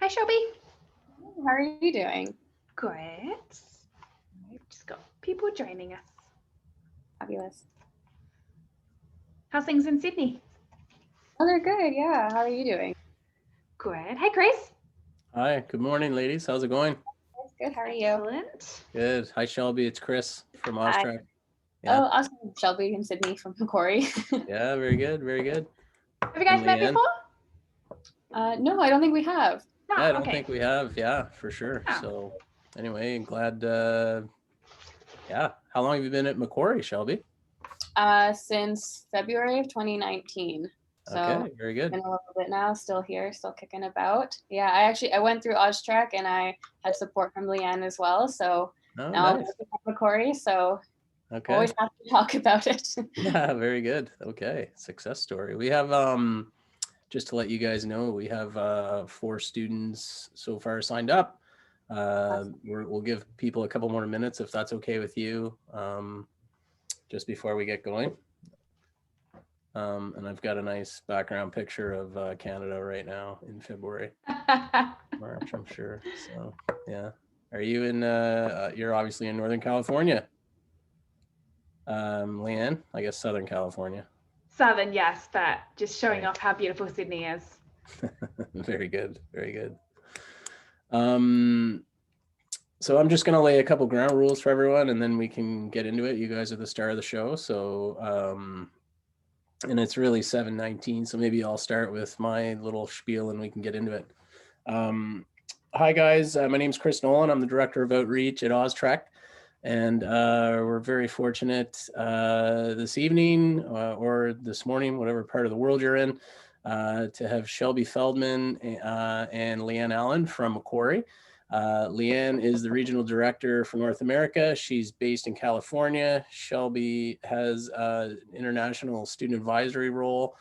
Hi, Shelby. How are you doing? Good. Just got people joining us. Fabulous. How's things in Sydney? Oh, they're good. Yeah. How are you doing? Good. Hey, Chris. Hi, good morning, ladies. How's it going? That's good. How are you? Excellent. Good. Hi, Shelby. It's Chris from Hi. OzTREKK. Oh, awesome. Shelby in Sydney from Macquarie. Yeah, very good, very good. Have you guys met Leanne? before? No, I don't think we have. No. Yeah, I don't okay. think we have. Yeah, for sure. Oh. So anyway, glad. Yeah. How long have you been at Macquarie, Shelby? Since February of 2019. So Okay, very good. been a little bit now. Still here. Still kicking about. Yeah. I went through OzTREKK and I had support from Leanne as well. So Oh, now I'm nice. working at Macquarie. So Okay. always have to talk about it. Yeah, very good. Okay, success story. We have just to let you guys know, we have 4 students so far signed up. We'll give people a couple more minutes if that's okay with you, just before we get going. And I've got a nice background picture of Canada right now in February, March, I'm sure. So yeah, are you in? You're obviously in Northern California. Leanne, I guess Southern California. Southern, yes, but just showing Right. off how beautiful Sydney is. Very good, very good. So I'm just going to lay a couple ground rules for everyone, and then we can get into it. You guys are the star of the show, so and it's really 7:19, so maybe I'll start with my little spiel and we can get into it. Hi guys, my name's Chris Nolan. I'm the Director of Outreach at OzTREKK, and we're very fortunate this evening or this morning, whatever part of the world you're in, to have Shelby Feldman and Leanne Allen from Macquarie. Leanne is the Regional Director for North America. She's based in California. Shelby has an international student advisory role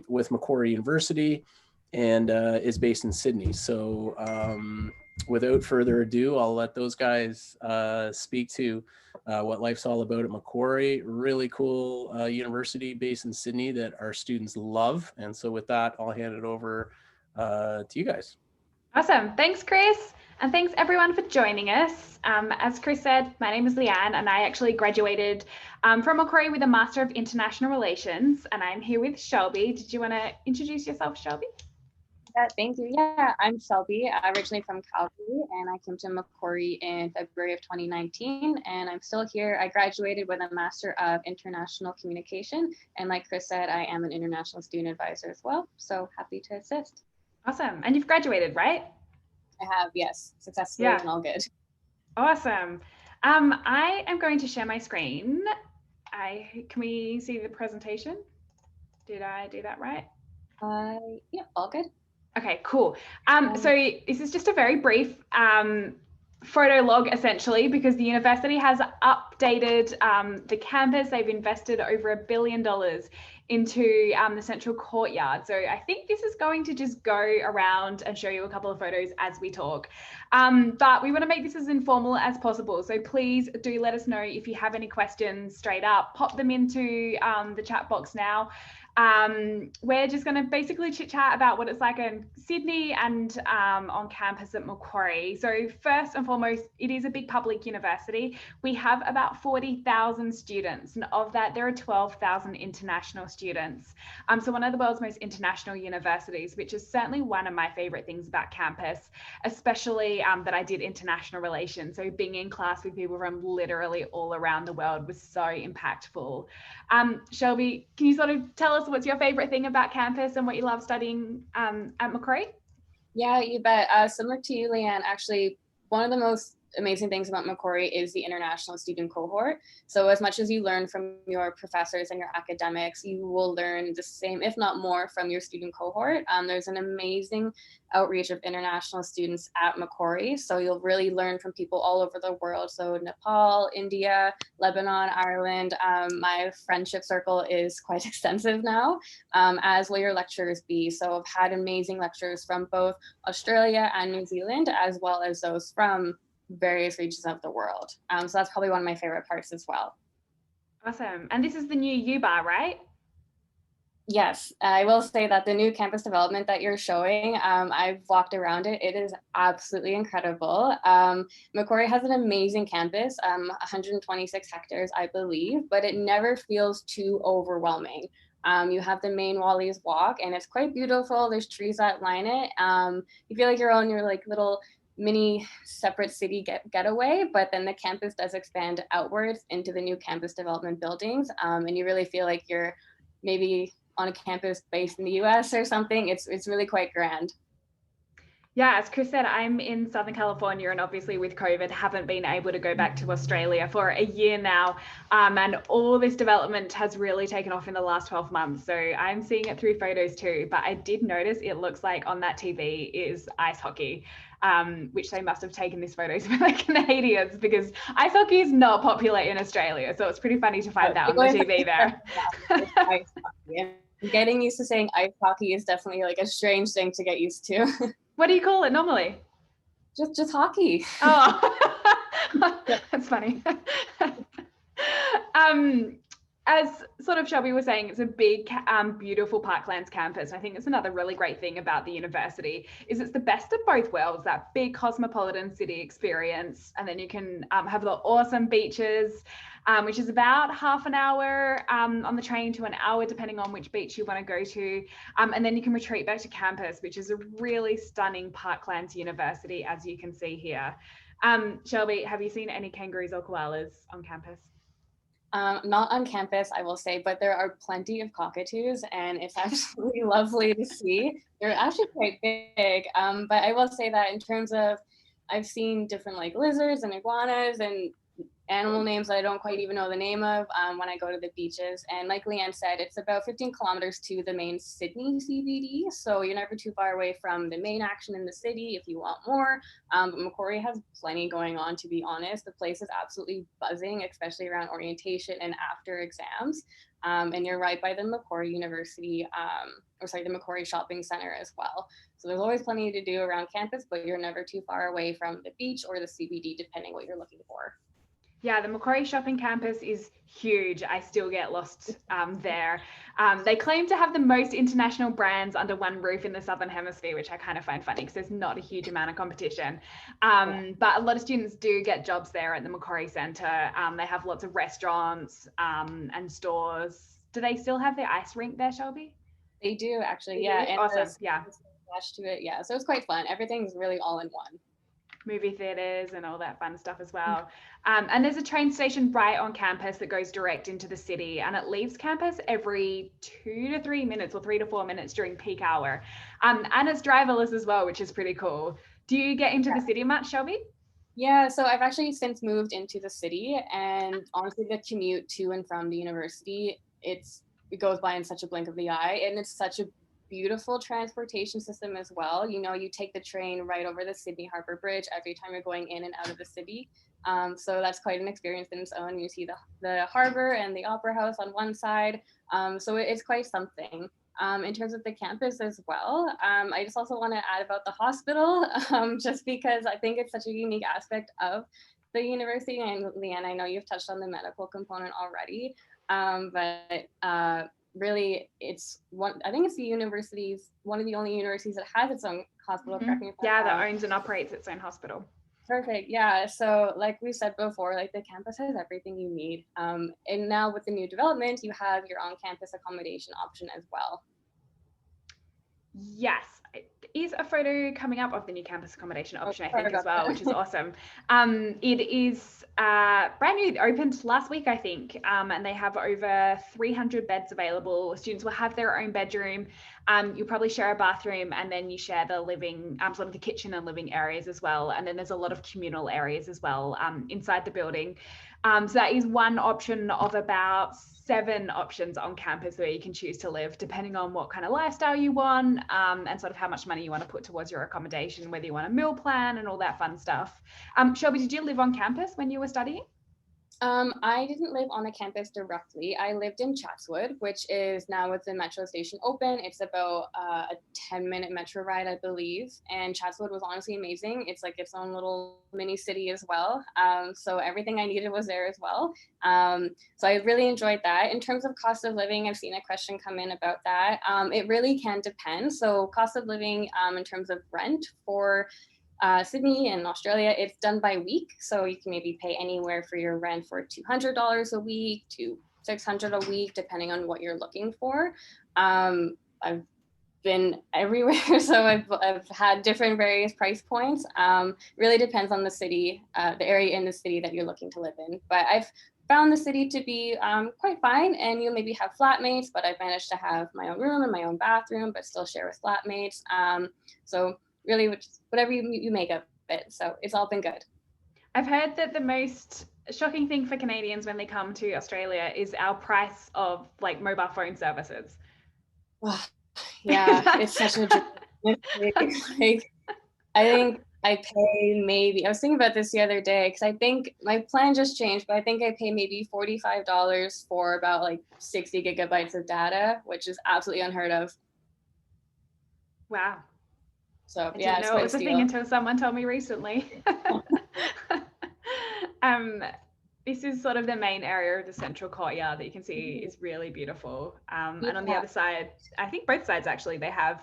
with Macquarie University and is based in Sydney. So without further ado, I'll let those guys speak to what life's all about at Macquarie. Really cool university based in Sydney that our students love. And so with that, I'll hand it over to you guys. Awesome. Thanks, Chris. And thanks everyone for joining us. As Chris said, my name is Leanne and I actually graduated from Macquarie with a Master of International Relations, and I'm here with Shelby. Did you want to introduce yourself, Shelby? Yeah, thank you. Yeah, I'm Shelby, originally from Calgary, and I came to Macquarie in February of 2019, and I'm still here. I graduated with a Master of International Communication, and like Chris said, I am an international student advisor as well, so happy to assist. Awesome. And you've graduated, right? I have, yes, successfully and all good. Awesome. I am going to share my screen. Can we see the presentation? Did I do that right? Yeah, all good. Okay, cool. So this is just a very brief photo log, essentially, because the university has updated the campus. They've invested over $1 billion into the central courtyard. So I think this is going to just go around and show you a couple of photos as we talk. But we want to make this as informal as possible. So please do let us know if you have any questions straight up. Pop them into the chat box now. We're just going to basically chit chat about what it's like in Sydney and on campus at Macquarie. So first and foremost, it is a big public university. We have about 40,000 students, and of that there are 12,000 international students. So one of the world's most international universities, which is certainly one of my favorite things about campus, especially that I did international relations. So being in class with people from literally all around the world was so impactful. Shelby, can you sort of tell us what's your favorite thing about campus and what you love studying at Macquarie? Yeah, you bet. Similar to you, Leanne, actually, one of the most amazing things about Macquarie is the international student cohort. So as much as you learn from your professors and your academics, you will learn the same, if not more, from your student cohort. There's an amazing outreach of international students at Macquarie. So you'll really learn from people all over the world. So Nepal, India, Lebanon, Ireland. My friendship circle is quite extensive now, as will your lecturers be. So I've had amazing lecturers from both Australia and New Zealand, as well as those from various regions of the world. So that's probably one of my favorite parts as well. Awesome. And this is the new U-Bar, right? Yes, I will say that the new campus development that you're showing, I've walked around it. It is absolutely incredible. Macquarie has an amazing campus, 126 hectares, I believe, but it never feels too overwhelming. You have the main Wally's Walk, and it's quite beautiful. There's trees that line it. You feel like you're on your like little mini separate city getaway, but then the campus does expand outwards into the new campus development buildings, and you really feel like you're maybe on a campus based in the US or something. It's really quite grand. Yeah, as Chris said, I'm in Southern California, and obviously with COVID, haven't been able to go back to Australia for a year now. And all this development has really taken off in the last 12 months. So I'm seeing it through photos too. But I did notice it looks like on that TV is ice hockey, which they must have taken these photos for the Canadians, because ice hockey is not popular in Australia. So it's pretty funny to find that on the TV there. Ice hockey. Getting used to saying ice hockey is definitely like a strange thing to get used to. What do you call it normally? Just hockey. Oh, that's funny. As sort of Shelby was saying, it's a big, beautiful Parklands campus. I think that's another really great thing about the university is it's the best of both worlds, that big cosmopolitan city experience. And then you can have the awesome beaches, which is about half an hour on the train to an hour, depending on which beach you want to go to. And then you can retreat back to campus, which is a really stunning Parklands university, as you can see here. Shelby, have you seen any kangaroos or koalas on campus? Not on campus, I will say, but there are plenty of cockatoos, and it's absolutely lovely to see. They're actually quite big, but I will say that in terms of, I've seen different like lizards and iguanas and animal names that I don't quite even know the name of when I go to the beaches. And like Leanne said, it's about 15 kilometers to the main Sydney CBD. So you're never too far away from the main action in the city if you want more. But Macquarie has plenty going on, to be honest. The place is absolutely buzzing, especially around orientation and after exams. And you're right by the Macquarie University, the Macquarie Shopping Center as well. So there's always plenty to do around campus, but you're never too far away from the beach or the CBD, depending what you're looking for. Yeah, the Macquarie Shopping Campus is huge. I still get lost there. They claim to have the most international brands under one roof in the Southern Hemisphere, which I kind of find funny because there's not a huge amount of competition. But a lot of students do get jobs there at the Macquarie Centre. They have lots of restaurants and stores. Do they still have the ice rink there, Shelby? They do, actually, yeah. And awesome, yeah. Attached to it, yeah. So it's quite fun. Everything's really all in one. Movie theaters and all that fun stuff as well. And there's a train station right on campus that goes direct into the city, and it leaves campus every 2 to 3 minutes or 3 to 4 minutes during peak hour. And it's driverless as well, which is pretty cool. Do you get into the city much, Shelby? Yeah, so I've actually since moved into the city, and honestly, the commute to and from the university, it goes by in such a blink of the eye, and it's such a beautiful transportation system as well. You know, you take the train right over the Sydney Harbour Bridge every time you're going in and out of the city. So that's quite an experience in its own. You see the harbour and the Opera House on one side. So it's quite something. In terms of the campus as well, I just also want to add about the hospital, just because I think it's such a unique aspect of the university. And Leanne, I know you've touched on the medical component already, but really, it's one. I think it's one of the only universities that has its own hospital. Mm-hmm. Yeah, that owns and operates its own hospital. Perfect. Yeah. So, like we said before, like the campus has everything you need. And now with the new development, you have your on-campus accommodation option as well. Yes, is a photo coming up of the new campus accommodation option, I think, as well, which is awesome. It is brand new. It opened last week, I think, and they have over 300 beds available. Students will have their own bedroom. You'll probably share a bathroom, and then you share the living, sort of the kitchen and living areas as well. And then there's a lot of communal areas as well inside the building. So that is one option of about 7 options on campus where you can choose to live, depending on what kind of lifestyle you want, and sort of how much money you want to put towards your accommodation, whether you want a meal plan and all that fun stuff. Shelby, did you live on campus when you were studying? I didn't live on the campus directly. I lived in Chatswood, which is now with the metro station open. It's about a 10-minute metro ride, I believe. And Chatswood was honestly amazing. It's like its own little mini city as well. So everything I needed was there as well. So I really enjoyed that. In terms of cost of living, I've seen a question come in about that. It really can depend. So cost of living in terms of rent for Sydney and Australia, it's done by week. So you can maybe pay anywhere for your rent for $200 a week to $600 a week, depending on what you're looking for. I've been everywhere, so I've had different various price points. Really depends on the city, the area in the city that you're looking to live in. But I've found the city to be quite fine, and you maybe have flatmates, but I've managed to have my own room and my own bathroom, but still share with flatmates. So really whatever you make of it. So it's all been good. I've heard that the most shocking thing for Canadians when they come to Australia is our price of like mobile phone services. Oh, yeah, it's such a like, I think I pay maybe, I was thinking about this the other day, because I think my plan just changed, but I think I pay maybe $45 for about like 60 gigabytes of data, which is absolutely unheard of. Wow. So I yeah, didn't know it was a thing until someone told me recently. This is sort of the main area of the central courtyard that you can see is really beautiful. And on the other side, I think both sides actually, they have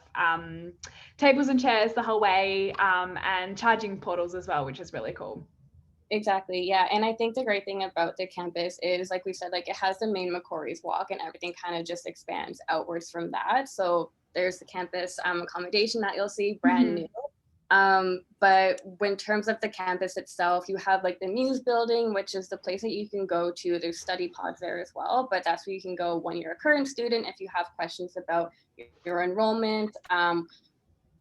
tables and chairs the whole way and charging portals as well, which is really cool. Exactly, yeah. And I think the great thing about the campus is, like we said, like it has the main Macquarie's Walk and everything kind of just expands outwards from that. So there's the campus accommodation that you'll see brand new. But in terms of the campus itself, you have like the Muse building, which is the place that you can go to. There's study pods there as well, but that's where you can go when you're a current student, if you have questions about your enrollment.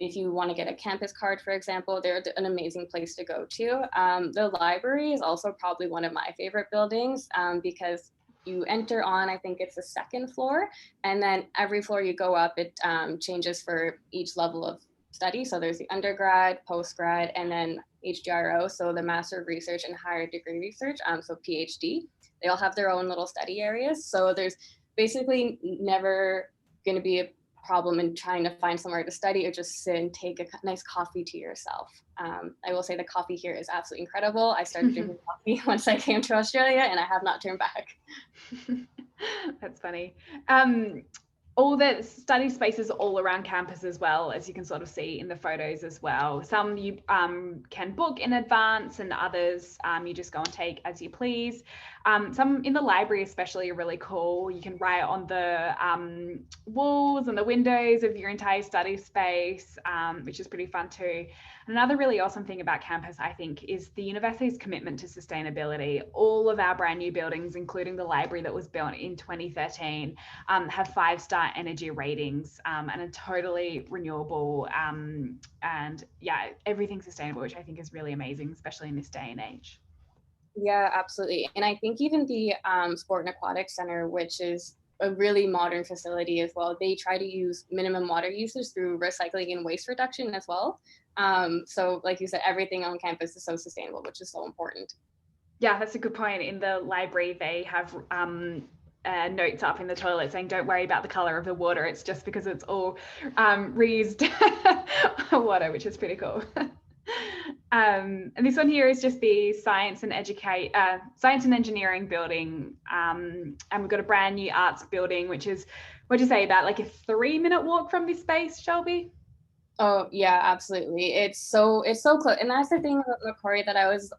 If you want to get a campus card, for example, they're an amazing place to go to. The library is also probably one of my favorite buildings because you enter on, I think it's the second floor, and then every floor you go up, it changes for each level of study. So there's the undergrad, postgrad, and then HDRO, so the Master of Research and Higher Degree Research, so PhD. They all have their own little study areas. So there's basically never going to be a problem in trying to find somewhere to study or just sit and take a nice coffee to yourself. I will say the coffee here is absolutely incredible. I started drinking coffee once I came to Australia and I have not turned back. That's funny. All the study spaces all around campus as well, as you can sort of see in the photos as well. Some you can book in advance and others you just go and take as you please. Some in the library especially are really cool. You can write on the walls and the windows of your entire study space, which is pretty fun too. Another really awesome thing about campus, I think, is the university's commitment to sustainability. All of our brand new buildings, including the library that was built in 2013, have 5-star energy ratings and are totally renewable. And yeah, everything's sustainable, which I think is really amazing, especially in this day and age. Yeah, absolutely. And I think even the Sport and Aquatics Center, which is a really modern facility as well, they try to use minimum water usage through recycling and waste reduction as well. So like you said, everything on campus is so sustainable, which is so important. Yeah, that's a good point. In the library, they have notes up in the toilet saying, don't worry about the color of the water. It's just because it's all reused water, which is pretty cool. And this one here is just the science and engineering building. And we've got a brand new arts building, which is, what'd you say, about like a 3-minute walk from this space, Shelby? Oh yeah, absolutely. It's so close. And that's the thing about Macquarie that I was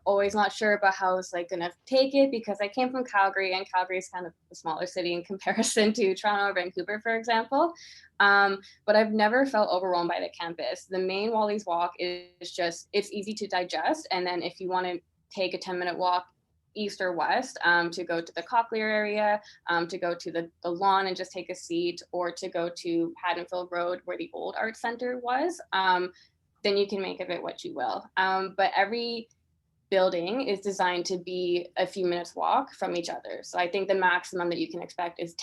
always not sure about how I was like gonna take it, because I came from Calgary and Calgary is kind of a smaller city in comparison to Toronto or Vancouver, for example. But I've never felt overwhelmed by the campus. The main Wally's Walk is just, it's easy to digest. And then if you want to take a 10-minute walk east or west to go to the Cochlear area, to go to the lawn and just take a seat, or to go to Haddonfield Road where the old art center was, then you can make of it what you will. But every building is designed to be a few minutes walk from each other. So I think the maximum that you can expect is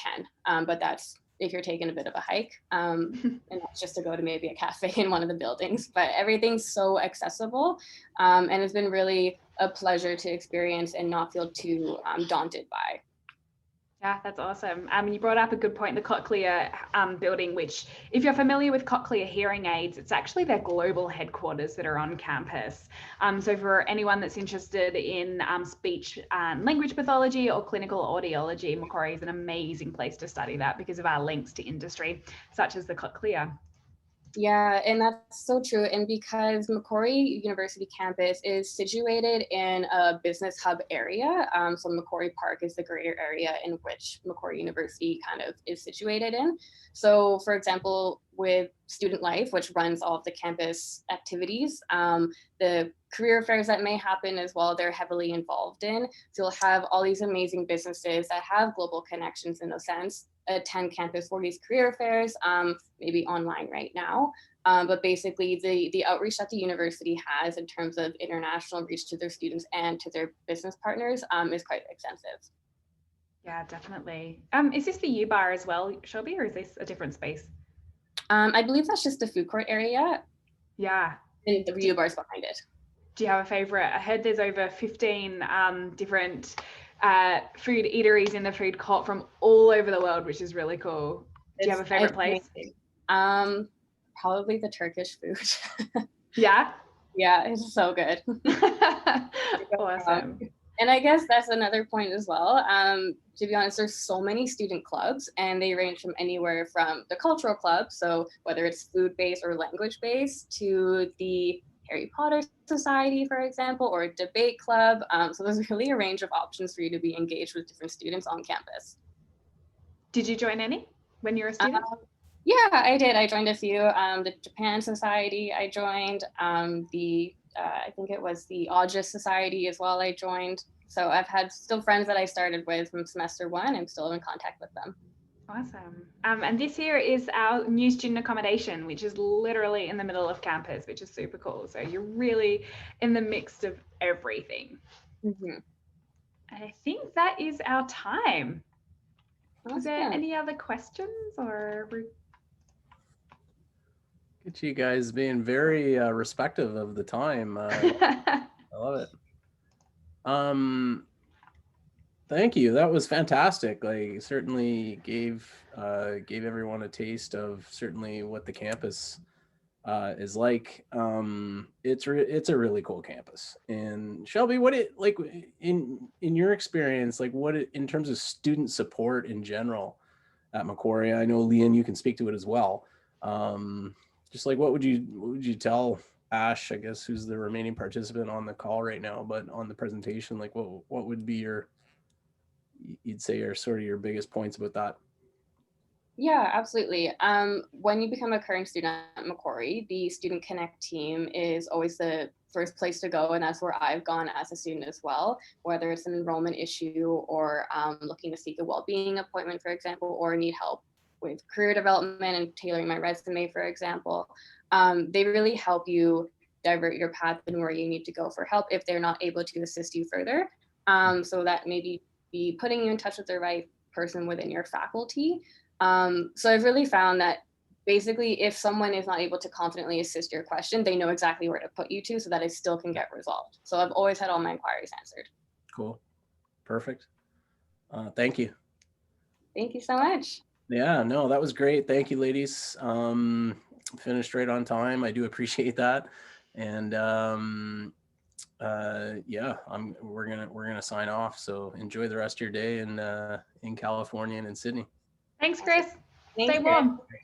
10, but that's if you're taking a bit of a hike, and that's just to go to maybe a cafe in one of the buildings. But everything's so accessible, and it's been really a pleasure to experience and not feel too daunted by. Yeah, that's awesome. You brought up a good point, the Cochlear building, which if you're familiar with Cochlear hearing aids, it's actually their global headquarters that are on campus. So for anyone that's interested in speech and language pathology or clinical audiology, Macquarie is an amazing place to study that because of our links to industry, such as the Cochlear. Yeah, and that's so true. And because Macquarie University campus is situated in a business hub area, so Macquarie Park is the greater area in which Macquarie University kind of is situated in. So for example, with Student Life, which runs all of the campus activities, the career fairs that may happen as well, they're heavily involved in. So you'll have all these amazing businesses that have global connections in a sense, attend campus for these career fairs, maybe online right now. But basically the outreach that the university has in terms of international reach to their students and to their business partners is quite extensive. Yeah, definitely. Is this the U Bar as well, Shelby, or is this a different space? I believe that's just the food court area. Yeah. And the U Bar's behind it. Do you have a favorite? I heard there's over 15 different food eateries in the food court from all over the world, which is really cool. Do you have a favorite place? Probably the Turkish food. Yeah? Yeah, it's so good. Awesome. And I guess that's another point as well. To be honest, there's so many student clubs and they range from anywhere from the cultural club, so whether it's food-based or language-based, to the Harry Potter Society, for example, or a debate club. So there's really a range of options for you to be engaged with different students on campus. Did you join any when you were a student? Yeah, I did. I joined a few. The Japan Society I joined, I think it was the OzTREKK Society as well I joined. So I've had still friends that I started with from semester one. I'm still in contact with them. Awesome. And this here is our new student accommodation, which is literally in the middle of campus, which is super cool. So you're really in the mix of everything. Mm-hmm. And I think that is our time. Awesome. Is there any other questions or? Get you guys being very respective of the time. I love it. Thank you. That was fantastic. Like, certainly gave everyone a taste of certainly what the campus is like. It's a really cool campus. And Shelby, what it like in your experience, like in terms of student support in general at Macquarie? I know Leanne, you can speak to it as well. Just like what would you tell Ash, I guess, who's the remaining participant on the call right now, but on the presentation, like what would be you'd say are sort of your biggest points about that? Yeah, absolutely. When you become a current student at Macquarie, the Student Connect team is always the first place to go, and that's where I've gone as a student as well, whether it's an enrollment issue or looking to seek a well-being appointment, for example, or need help with career development and tailoring my resume, for example. They really help you divert your path and where you need to go for help if they're not able to assist you further. So that maybe be putting you in touch with the right person within your faculty. So I've really found that basically if someone is not able to confidently assist your question, they know exactly where to put you to so that it still can get resolved. So I've always had all my inquiries answered. Cool. Perfect. Thank you. Thank you so much. Yeah, no, that was great. Thank you, ladies. Finished right on time. I do appreciate that. And yeah, we're gonna sign off. So enjoy the rest of your day in California and in Sydney. Thanks, Chris. Thanks, Stay warm. Chris.